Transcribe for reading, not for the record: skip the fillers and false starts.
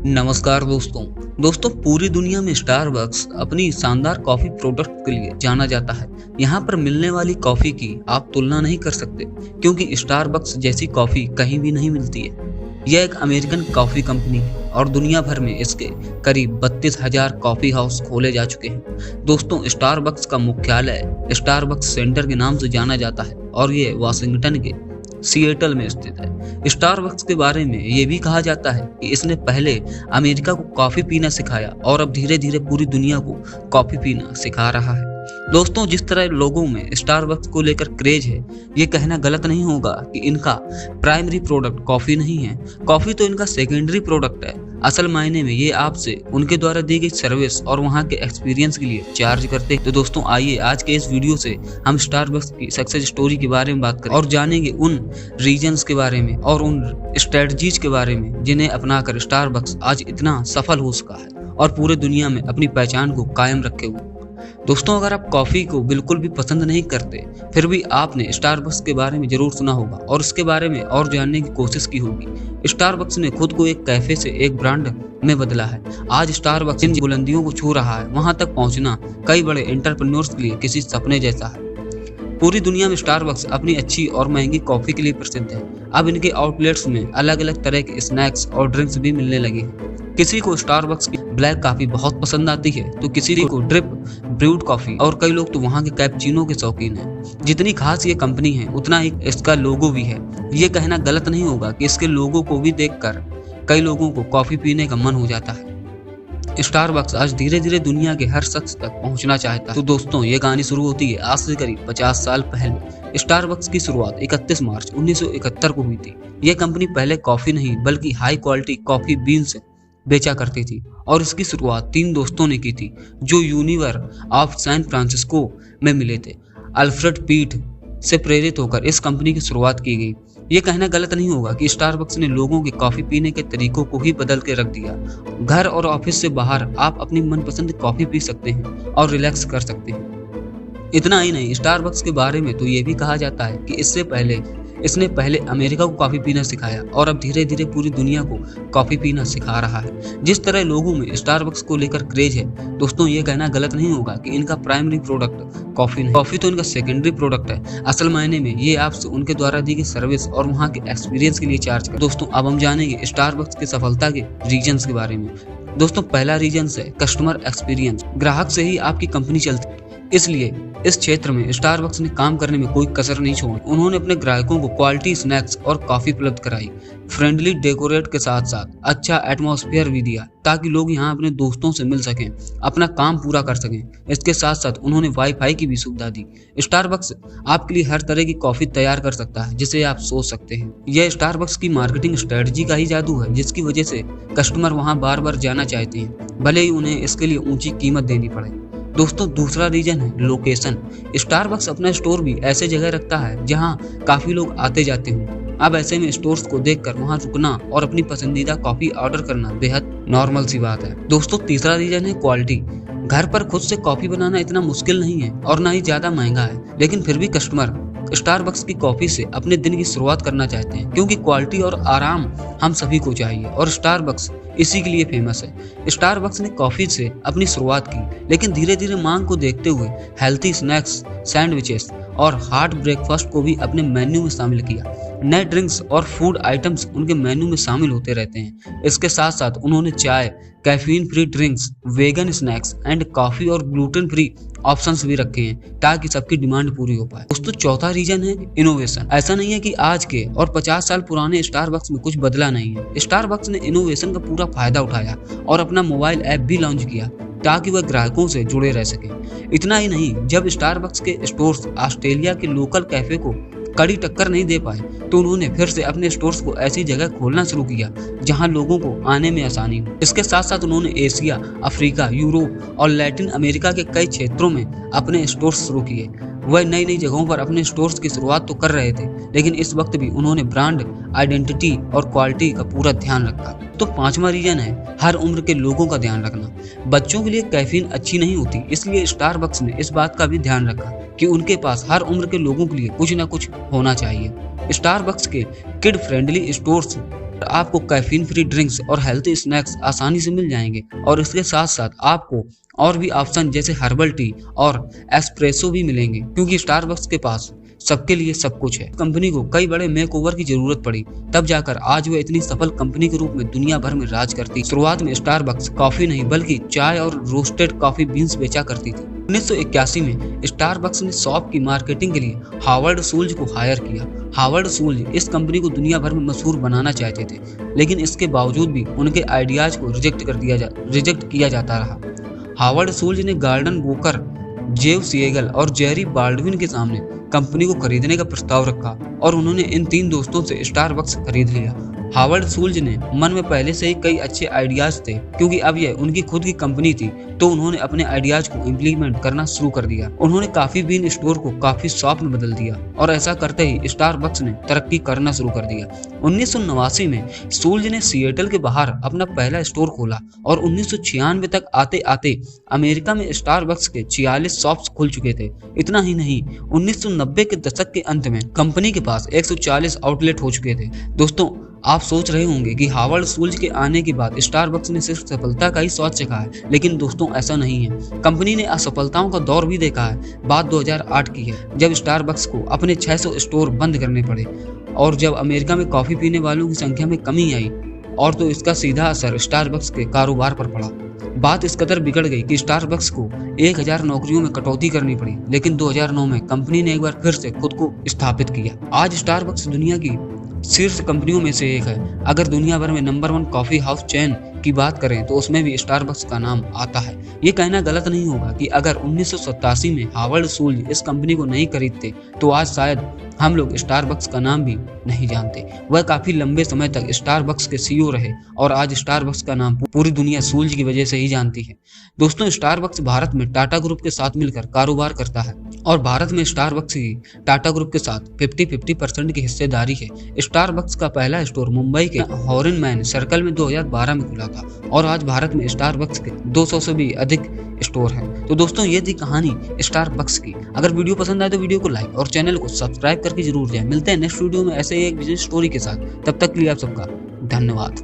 नमस्कार दोस्तों पूरी दुनिया में स्टारबक्स अपनी शानदार कॉफी प्रोडक्ट के लिए जाना जाता है। यहाँ पर मिलने वाली कॉफी की आप तुलना नहीं कर सकते, क्योंकि स्टारबक्स जैसी कॉफी कहीं भी नहीं मिलती है। यह एक अमेरिकन कॉफी कंपनी है और दुनिया भर में इसके करीब 32,000 कॉफी हाउस खोले जा चुके हैं। दोस्तों, स्टारबक्स का मुख्यालय स्टारबक्स सेंटर के नाम से जाना जाता है और ये वाशिंगटन के सिएटल में स्थित है। स्टारबक्स के बारे में ये भी कहा जाता है कि इसने पहले अमेरिका को कॉफी पीना सिखाया और अब धीरे धीरे पूरी दुनिया को कॉफी पीना सिखा रहा है। दोस्तों, जिस तरह लोगों में स्टारबक्स को लेकर क्रेज है, ये कहना गलत नहीं होगा कि इनका प्राइमरी प्रोडक्ट कॉफी नहीं है। कॉफी तो इनका सेकेंडरी प्रोडक्ट है। असल मायने में ये आपसे उनके द्वारा दी गई सर्विस और वहाँ के एक्सपीरियंस के लिए चार्ज करते हैं। तो दोस्तों, आइए आज के इस वीडियो से हम स्टारबक्स की सक्सेस स्टोरी के बारे में बात करें और जानेंगे उन रीजन्स के बारे में और उन स्ट्रेटजीज के बारे में जिन्हें अपनाकर स्टारबक्स आज इतना सफल हो सका है और पूरे दुनिया में अपनी पहचान को कायम रखे हुए। दोस्तों, अगर आप कॉफी को बिल्कुल भी पसंद नहीं करते, फिर भी आपने स्टारबक्स के बारे में जरूर सुना होगा और उसके बारे में और जानने की कोशिश की होगी। स्टारबक्स ने खुद को एक कैफे से एक ब्रांड में बदला है। आज स्टारबक्स जिन बुलंदियों को छू रहा है, वहां तक पहुंचना कई बड़े एंटरप्रेन्योर्स के लिए किसी सपने जैसा है। पूरी दुनिया में स्टारबक्स अपनी अच्छी और महंगी कॉफी के लिए प्रसिद्ध है। अब इनके आउटलेट्स में अलग अलग तरह के स्नैक्स और ड्रिंक्स भी मिलने लगे हैं। किसी को स्टारबक्स की ब्लैक कॉफी बहुत पसंद आती है, तो किसी को ड्रिप ब्रूड कॉफी और कई लोग तो वहाँ के कैपुचिनो के शौकीन हैं। जितनी खास ये कंपनी है, उतना ही इसका लोगो भी है। ये कहना गलत नहीं होगा कि इसके लोगो को भी देखकर कई लोगों को कॉफी पीने का मन हो जाता है। स्टारबक्स आज धीरे धीरे दुनिया के हर शख्स तक पहुंचना चाहता है। तो दोस्तों, ये कहानी शुरू होती है आज से करीब 50 साल पहले। स्टारबक्स की शुरुआत 31 मार्च 1971 को हुई थी। यह कंपनी पहले कॉफी नहीं बल्कि हाई क्वालिटी कॉफी बीन्स बेचा करती थी और इसकी शुरुआत 3 दोस्तों ने की थी जो यूनिवर ऑफ सैन फ्रांसिस्को में मिले थे। अल्फ्रेड पीट से प्रेरित होकर इस कंपनी की शुरुआत की गई। ये कहना गलत नहीं होगा कि स्टारबक्स ने लोगों के कॉफी पीने के तरीकों को ही बदल के रख दिया। घर और ऑफिस से बाहर आप अपनी मनपसंद कॉफी पी सकते हैं और रिलैक्स कर सकते हैं। इतना ही नहीं, स्टारबक्स के बारे में तो ये भी कहा जाता है कि इसने पहले अमेरिका को कॉफी पीना सिखाया और अब धीरे धीरे पूरी दुनिया को कॉफी पीना सिखा रहा है। जिस तरह लोगों में स्टारबक्स को लेकर क्रेज है, दोस्तों, ये कहना गलत नहीं होगा कि इनका प्राइमरी प्रोडक्ट कॉफी नहीं, कॉफी तो इनका सेकेंडरी प्रोडक्ट है। असल मायने में ये आपसे उनके द्वारा दी गई सर्विस और वहाँ के एक्सपीरियंस के लिए चार्ज कर। दोस्तों, अब हम जानेंगे स्टारबक्स की सफलता के रीजन्स के बारे में। दोस्तों, पहला रीजन है कस्टमर एक्सपीरियंस। ग्राहक से ही आपकी कंपनी चलती है, इसलिए इस क्षेत्र में स्टारबक्स ने काम करने में कोई कसर नहीं छोड़ी। उन्होंने अपने ग्राहकों को क्वालिटी स्नैक्स और कॉफी उपलब्ध कराई। फ्रेंडली डेकोरेट के साथ साथ अच्छा एटमॉस्फेयर भी दिया ताकि लोग यहाँ अपने दोस्तों से मिल सकें, अपना काम पूरा कर सकें। इसके साथ साथ उन्होंने वाईफाई की भी सुविधा दी। स्टारबक्स आपके लिए हर तरह की कॉफी तैयार कर सकता है जिसे आप सोच सकते हैं। यह स्टारबक्स की मार्केटिंग स्ट्रेटजी का ही जादू है, जिसकी वजह से कस्टमर वहाँ बार बार जाना चाहते हैं, भले ही उन्हें इसके लिए ऊंची कीमत देनी पड़े। दोस्तों, दूसरा रीजन है लोकेशन। स्टारबक्स अपना स्टोर भी ऐसे जगह रखता है जहां काफी लोग आते जाते हों। अब ऐसे में स्टोर्स को देखकर वहां रुकना और अपनी पसंदीदा कॉफी ऑर्डर करना बेहद नॉर्मल सी बात है। दोस्तों, तीसरा रीजन है क्वालिटी। घर पर खुद से कॉफी बनाना इतना मुश्किल नहीं है और ना ही ज्यादा महंगा है, लेकिन फिर भी कस्टमर स्टारबक्स की कॉफी से अपने दिन की शुरुआत करना चाहते हैं, क्योंकि क्वालिटी और आराम हम सभी को चाहिए और स्टारबक्स इसी के लिए फेमस है। स्टारबक्स ने कॉफी से अपनी शुरुआत की, लेकिन धीरे धीरे मांग को देखते हुए हेल्थी स्नैक्स, सैंडविचेस और हार्ड ब्रेकफास्ट को भी अपने मेन्यू में शामिल किया। नए ड्रिंक्स और फूड आइटम्स उनके मेन्यू में शामिल होते रहते हैं। इसके साथ साथ उन्होंने चाय, caffeine free drinks, vegan snacks and coffee और ग्लूटेन फ्री ऑप्शंस भी रखे हैं ताकि सबकी डिमांड पूरी हो पाए। दोस्तों, चौथा रीजन है इनोवेशन। ऐसा नहीं है कि आज के और 50 साल पुराने स्टारबक्स में कुछ बदला नहीं है। स्टारबक्स ने इनोवेशन का पूरा फायदा उठाया और अपना मोबाइल ऐप भी लॉन्च किया ताकि वह ग्राहकों से जुड़े रह सके। इतना ही नहीं, जब स्टारबक्स के स्टोर्स ऑस्ट्रेलिया के लोकल कैफे को कड़ी टक्कर नहीं दे पाए, तो उन्होंने फिर से अपने स्टोर्स को ऐसी जगह खोलना शुरू किया जहां लोगों को आने में आसानी हो। इसके साथ साथ उन्होंने एशिया, अफ्रीका, यूरोप और लैटिन अमेरिका के कई क्षेत्रों में अपने स्टोर्स शुरू किए। वह नई नई जगहों पर अपने स्टोर्स की शुरुआत तो कर रहे थे, लेकिन इस वक्त भी उन्होंने ब्रांड आइडेंटिटी और क्वालिटी का पूरा ध्यान रखा। तो पांचवा रीजन है हर उम्र के लोगों का ध्यान रखना। बच्चों के लिए कैफीन अच्छी नहीं होती, इसलिए स्टारबक्स ने इस बात का भी ध्यान रखा कि उनके पास हर उम्र के लोगों के लिए कुछ न कुछ होना चाहिए। स्टारबक्स के किड फ्रेंडली स्टोर्स आपको कैफीन फ्री ड्रिंक्स और हेल्थी स्नैक्स आसानी से मिल जाएंगे और इसके साथ साथ आपको और भी ऑप्शन जैसे हर्बल टी और एस्प्रेसो भी मिलेंगे, क्योंकि स्टारबक्स के पास सबके लिए सब कुछ है। कंपनी को कई बड़े मेकओवर की जरूरत पड़ी, तब जाकर आज वह इतनी सफल कंपनी के रूप में दुनिया भर में राज करती। शुरुआत में स्टारबक्स कॉफी नहीं बल्कि चाय और रोस्टेड कॉफी बीन्स बेचा करती थी। 1981 में स्टारबक्स ने शॉप की मार्केटिंग के लिए हावर्ड सूल्ज को हायर किया। हावर्ड सूल्ज इस कंपनी को दुनिया भर में मशहूर बनाना चाहते थे, लेकिन इसके बावजूद भी उनके आइडियाज को रिजेक्ट किया जाता रहा। हावर्ड सूल्ज ने गार्डन वोकर, जेव सिएगल और जेरी बाल्डविन के सामने कंपनी को खरीदने का प्रस्ताव रखा और उन्होंने इन 3 दोस्तों से स्टारबक्स खरीद लिया। हावर्ड सूल्ज ने मन में पहले से ही कई अच्छे आइडियाज थे, क्योंकि अब यह उनकी खुद की कंपनी थी, तो उन्होंने अपने आइडियाज को इम्प्लीमेंट करना शुरू कर दिया। उन्होंने कॉफी बीन स्टोर को कॉफी शॉप में बदल दिया और ऐसा करते ही स्टारबक्स ने तरक्की करना शुरू कर दिया। 1989 में सूल्ज ने सिएटल के बाहर अपना पहला स्टोर खोला और 1996 तक आते आते अमेरिका में स्टारबक्स के 46 शॉप्स खुल चुके थे। इतना ही नहीं, 1990 के दशक के अंत में कंपनी के पास 140 आउटलेट हो चुके थे। दोस्तों, आप सोच रहे होंगे कि हावर्ड सूल्ज के आने के बाद स्टारबक्स ने सिर्फ सफलता का ही स्वाद चखा है, लेकिन दोस्तों ऐसा नहीं है। कंपनी ने असफलताओं का दौर भी देखा है। बात 2008 की है, जब स्टारबक्स को अपने 600 स्टोर बंद करने पड़े और जब अमेरिका में कॉफी पीने वालों की संख्या में कमी आई, और तो इसका सीधा असर स्टारबक्स के कारोबार पर पड़ा। बात इस कदर बिगड़ गई कि स्टारबक्स को 1000 नौकरियों में कटौती करनी पड़ी, लेकिन 2009 में कंपनी ने एक बार फिर से खुद को स्थापित किया। आज स्टारबक्स दुनिया की शीर्ष कंपनियों में से एक है। अगर दुनिया भर में नंबर 1 कॉफी हाउस चेन की बात करें तो उसमें भी स्टारबक्स का नाम आता है। ये कहना गलत नहीं होगा कि अगर 1987 में हावर्ड सूल्ज इस कंपनी को नहीं खरीदते तो आज शायद हम लोग स्टारबक्स का नाम भी नहीं जानते। वह काफी लंबे समय तक स्टारबक्स के सीईओ रहे और आज स्टारबक्स का नाम पूरी दुनिया सूल्ज की वजह से ही जानती है। दोस्तों, स्टारबक्स भारत में टाटा ग्रुप के साथ मिलकर कारोबार करता है और भारत में स्टारबक्स की टाटा ग्रुप के साथ 50-50% की हिस्सेदारी है। स्टारबक्स का पहला स्टोर मुंबई के हॉर्नमैन सर्कल में 2012 में खुला था और आज भारत में स्टारबक्स के 200 से भी अधिक स्टोर हैं। तो दोस्तों, ये थी कहानी स्टारबक्स की। अगर वीडियो पसंद आए तो वीडियो को लाइक और चैनल को सब्सक्राइब करके जरूर जाएं। मिलते हैं नेक्स्ट वीडियो में ऐसे ही एक बिजनेस स्टोरी के साथ। तब तक के लिए आप सबका धन्यवाद।